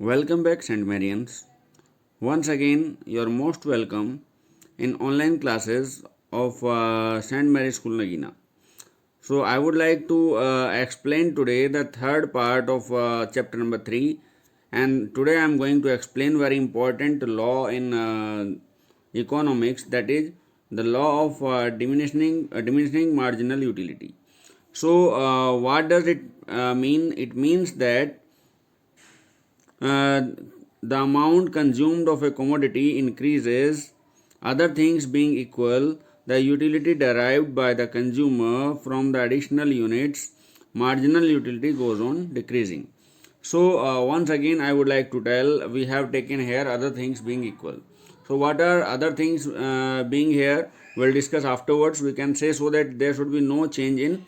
Welcome back, St. Marians. Once again, you're most welcome in online classes of St. Mary School Nagina. So, I would like to explain today the third part of chapter number 3, and today I am going to explain very important law in economics, that is the law of diminishing marginal utility. So, what does it mean? It means that uh, the amount consumed of a commodity increases, other things being equal, the utility derived by the consumer from the additional units, marginal utility goes on decreasing. So, once again, I would like to tell we have taken here other things being equal. So, what are other things being here? We'll discuss afterwards. We can say so that there should be no change in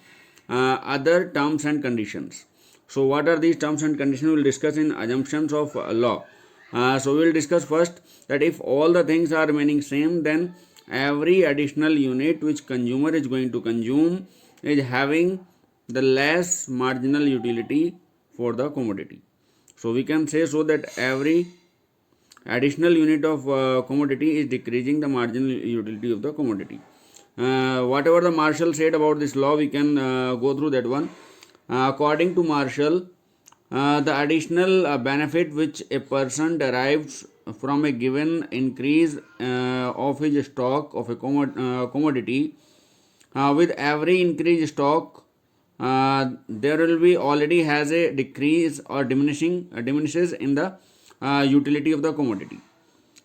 other terms and conditions. So, what are these terms and conditions? We'll discuss in assumptions of law. So, we'll discuss first that if all the things are remaining same, then every additional unit which consumer is going to consume is having the less marginal utility for the commodity. So, we can say so that every additional unit of commodity is decreasing the marginal utility of the commodity. Whatever the Marshall said about this law, we can go through that one. According to Marshall, the additional benefit which a person derives from a given increase of his stock of a commodity, with every increased stock, there will be already has a decrease or diminishes in the utility of the commodity.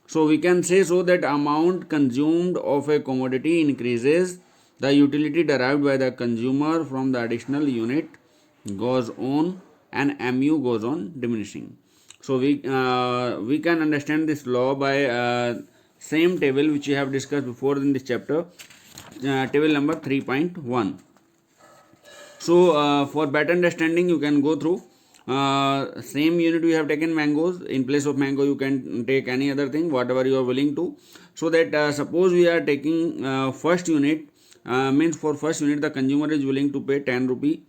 So we can say so that amount consumed of a commodity increases, the utility derived by the consumer from the additional unit goes on, and mu goes on diminishing. So we can understand this law by same table which we have discussed before in this chapter, table number 3.1. So for better understanding, you can go through same unit we have taken mangoes. In place of mango, you can take any other thing, whatever you are willing to. So that suppose we are taking first unit, means for first unit the consumer is willing to pay 10 rupee.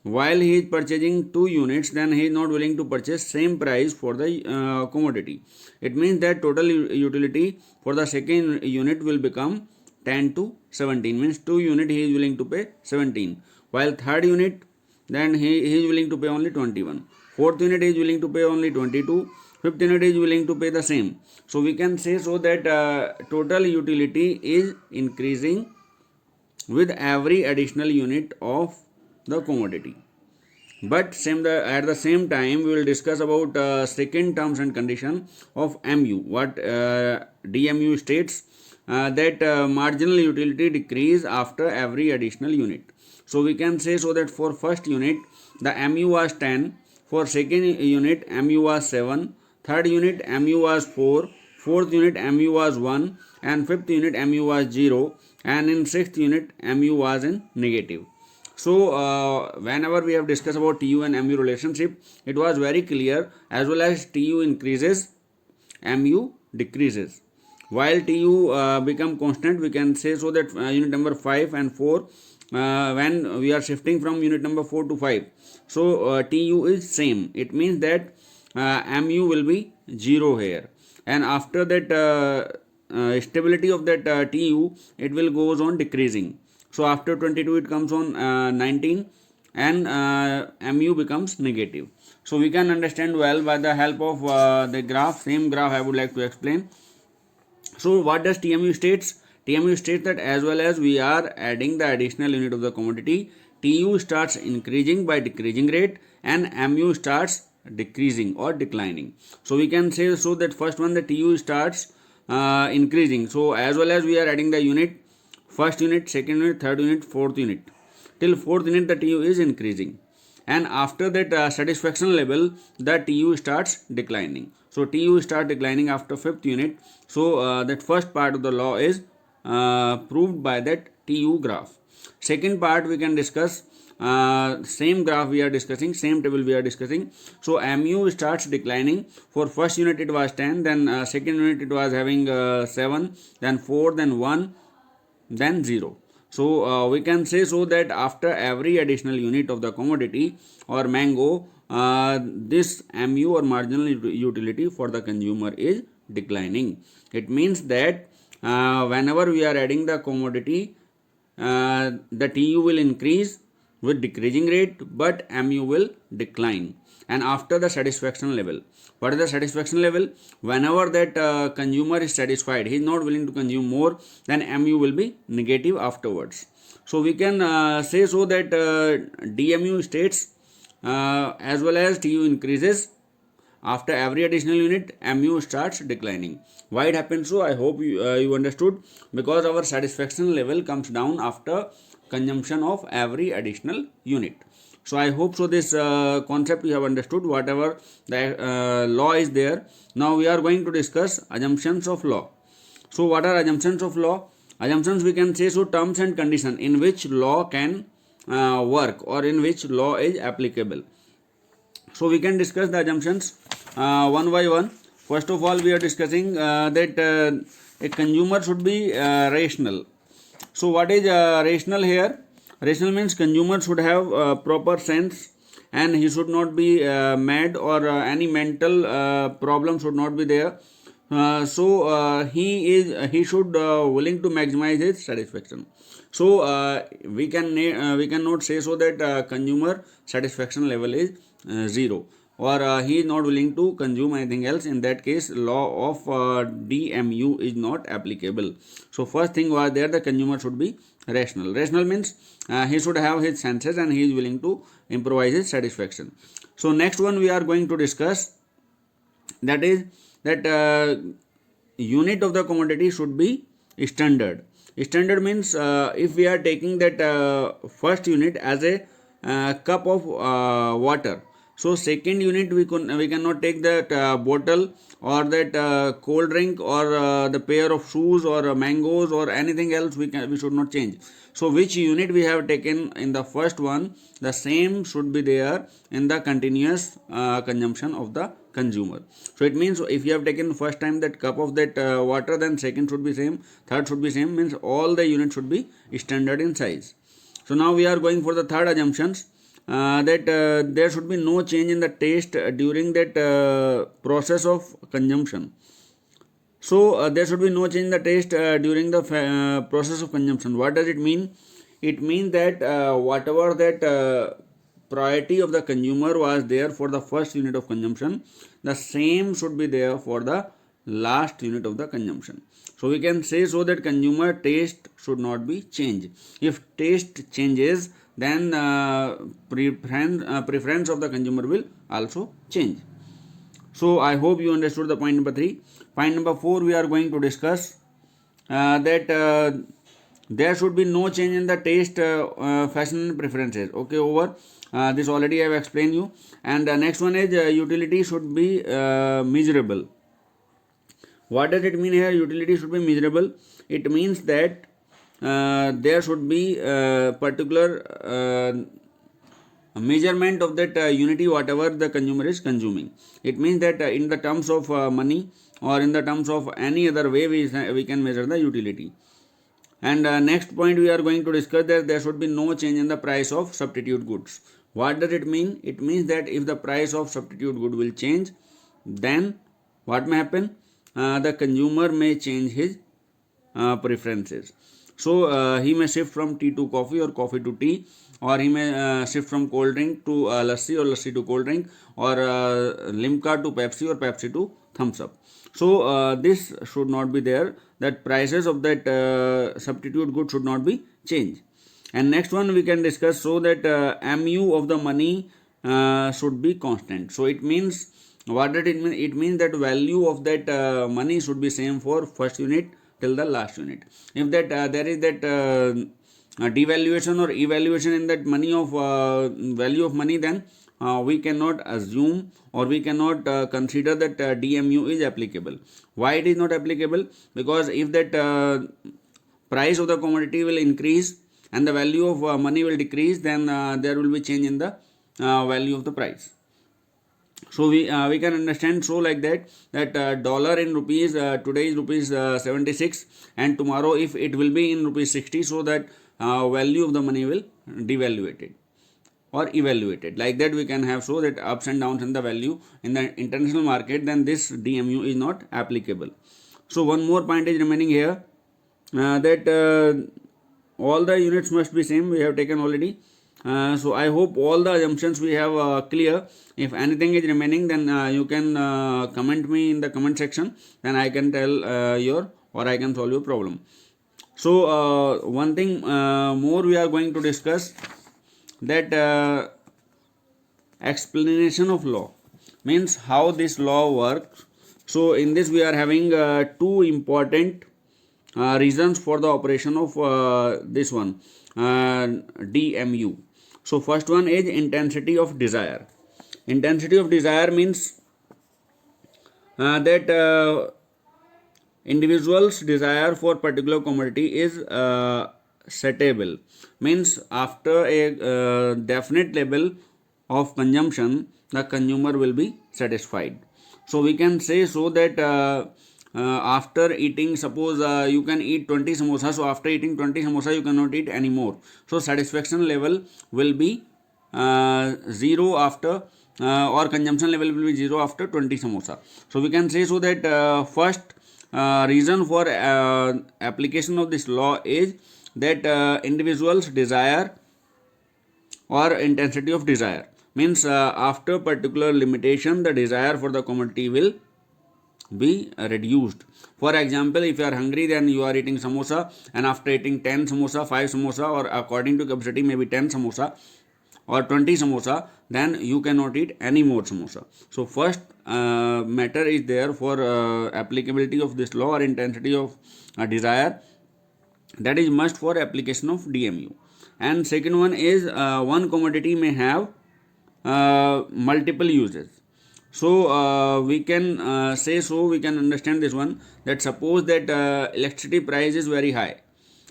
While he is purchasing 2 units, then he is not willing to purchase same price for the commodity. It means that total utility for the second unit will become 10 to 17, means 2 unit he is willing to pay 17, while third unit then he is willing to pay only 21, fourth unit is willing to pay only 22, fifth unit is willing to pay the same. So we can say so that total utility is increasing with every additional unit of the commodity. But at the same time, we will discuss about second terms and condition of mu. What DMU states that marginal utility decrease after every additional unit. So we can say so that for first unit the mu was 10, for second unit mu was 7, third unit mu was 4, fourth unit mu was 1, and fifth unit mu was 0, and in sixth unit mu was in negative. So whenever we have discussed about TU and MU relationship, it was very clear. As well as TU increases, MU decreases. While TU become constant, we can say so that unit number 5 and 4, when we are shifting from unit number 4 to 5, so TU is same. It means that MU will be 0 here, and after that stability of that TU, it will goes on decreasing. So after 22 it comes on 19, and mu becomes negative. So we can understand well by the help of the graph. Same graph I would like to explain. So what does TMU states? TMU states that as well as we are adding the additional unit of the commodity, TU starts increasing by decreasing rate, and MU starts decreasing or declining. So we can say so that first one, the TU starts increasing. So as well as we are adding the unit, first unit, second unit, third unit, fourth unit, till fourth unit the TU is increasing, and after that satisfaction level the TU starts declining. So TU start declining after fifth unit. So that first part of the law is proved by that TU graph. Second part we can discuss, same graph we are discussing, same table we are discussing. So mu starts declining. For first unit it was 10, then second unit it was having 7, then 4, then 1, then 0. So we can say so that after every additional unit of the commodity or mango, this MU or marginal utility for the consumer is declining. It means that whenever we are adding the commodity, the TU will increase with decreasing rate, but MU will decline. And after the satisfaction level, what is the satisfaction level? Whenever that consumer is satisfied, he is not willing to consume more, then MU will be negative afterwards. So we can say so that DMU states as well as TU increases. After every additional unit, MU starts declining. Why it happens so? I hope you understood. Because our satisfaction level comes down after consumption of every additional unit. So I hope so this concept you have understood, whatever the law is there. Now we are going to discuss assumptions of law. So what are assumptions of law? Assumptions, we can say so, terms and conditions in which law can work or in which law is applicable. So we can discuss the assumptions one by one. First of all, we are discussing that a consumer should be rational. So what is rational here? Rational means consumer should have proper sense, and he should not be mad, or any mental problem should not be there. He should willing to maximize his satisfaction. So we cannot say so that consumer satisfaction level is 0, or he is not willing to consume anything else. In that case, law of DMU is not applicable. So first thing was there, the consumer should be rational. Rational means he should have his senses and he is willing to improvise his satisfaction. So next one we are going to discuss, that is that unit of the commodity should be standard. Standard means if we are taking that first unit as a cup of water, so second unit we cannot take that bottle or that cold drink or the pair of shoes or mangoes or anything else. We should not change. So which unit we have taken in the first one, the same should be there in the continuous consumption of the consumer. So it means if you have taken first time that cup of that water, then second should be same, third should be same, means all the units should be standard in size. So now we are going for the third assumptions, that there should be no change in the taste during that process of consumption. So there should be no change in the taste during the process of consumption. What does it mean? It means that whatever that priority of the consumer was there for the first unit of consumption, the same should be there for the last unit of the consumption. So we can say so that consumer taste should not be changed. If taste changes, then preference of the consumer will also change. So I hope you understood the point number 3. Point number 4, we are going to discuss that there should be no change in the taste, fashion and preferences. Okay, over. This already I have explained you. And next one is utility should be measurable. What does it mean here? Utility should be measurable. It means that there should be particular measurement of that unity whatever the consumer is consuming. It means that in the terms of money or in the terms of any other way we can measure the utility. And next point we are going to discuss that there should be no change in the price of substitute goods. What does it mean? It means that if the price of substitute good will change, then what may happen? The consumer may change his preferences. So he may shift from tea to coffee or coffee to tea, or he may shift from cold drink to lassi or lassi to cold drink, or Limca to Pepsi or Pepsi to Thumbs Up. So this should not be there, that prices of that substitute good should not be changed. And next one we can discuss, so that MU of the money should be constant. So it means, what did it mean? It means that value of that money should be same for first unit till the last unit. If that there is that devaluation or evaluation in that money of value of money, then we cannot assume or we cannot consider that DMU is applicable. Why it is not applicable? Because if that price of the commodity will increase and the value of money will decrease, then there will be change in the value of the price. So we can understand so like that dollar in rupees today is rupees 76, and tomorrow if it will be in rupees 60, so that value of the money will devaluated. or evaluated. Like that we can have so that ups and downs in the value in the international market, then this DMU is not applicable. So one more point is remaining here, that all the units must be same, we have taken already. So I hope all the assumptions we have clear. If anything is remaining, then you can comment me in the comment section, then I can tell your or I can solve your problem. So one thing more we are going to discuss, that explanation of law, means how this law works. So in this we are having two important reasons for the operation of this one, DMU. So first one is intensity of desire. Intensity of desire means that individual's desire for particular commodity is setable, means after a definite level of consumption the consumer will be satisfied. So we can say so that after eating, suppose you can eat 20 samosa, so after eating 20 samosa you cannot eat any more, so satisfaction level will be zero after or consumption level will be zero after 20 samosa. So we can say so that first reason for application of this law is that individuals desire or intensity of desire, means after particular limitation the desire for the commodity will be reduced. For example, if you are hungry, then you are eating samosa, and after eating 10 samosa, 5 samosa, or according to capacity maybe 10 samosa or 20 samosa, then you cannot eat any more samosa. So first matter is there for applicability of this law or intensity of desire, that is must for application of DMU. And second one is one commodity may have multiple uses. So we can say, so we can understand this one, that suppose that electricity price is very high,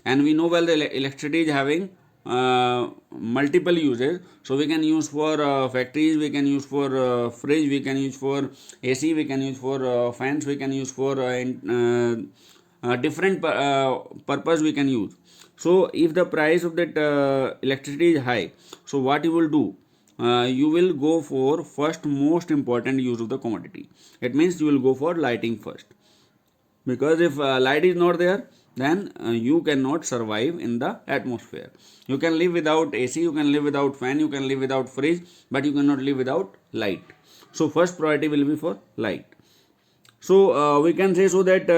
and we know well the electricity is having multiple uses. So we can use for factories, we can use for fridge, we can use for AC, we can use for fans, we can use for different purpose we can use. So if the price of that electricity is high, so what you will do, you will go for first most important use of the commodity. It means you will go for lighting first, because if light is not there, then you cannot survive in the atmosphere. You can live without AC, you can live without fan, you can live without fridge, but you cannot live without light. So first priority will be for light. So we can say so that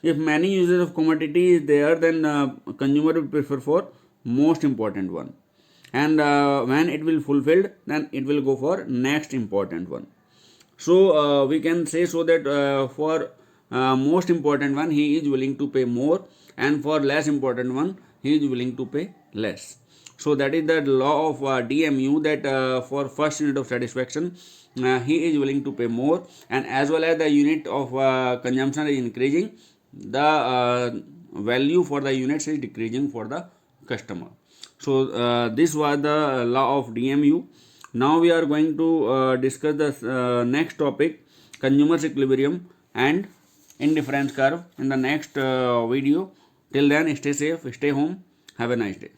if many uses of commodity is there, then consumer will prefer for most important one, and when it will fulfilled, then it will go for next important one. So we can say so that for most important one he is willing to pay more, and for less important one he is willing to pay less. So that is the law of DMU, that for first unit of satisfaction he is willing to pay more, and as well as the unit of consumption is increasing, the value for the units is decreasing for the customer. So this was the law of DMU. Now we are going to discuss the next topic, consumer's equilibrium and indifference curve, in the next video. Till then, stay safe, stay home, have a nice day.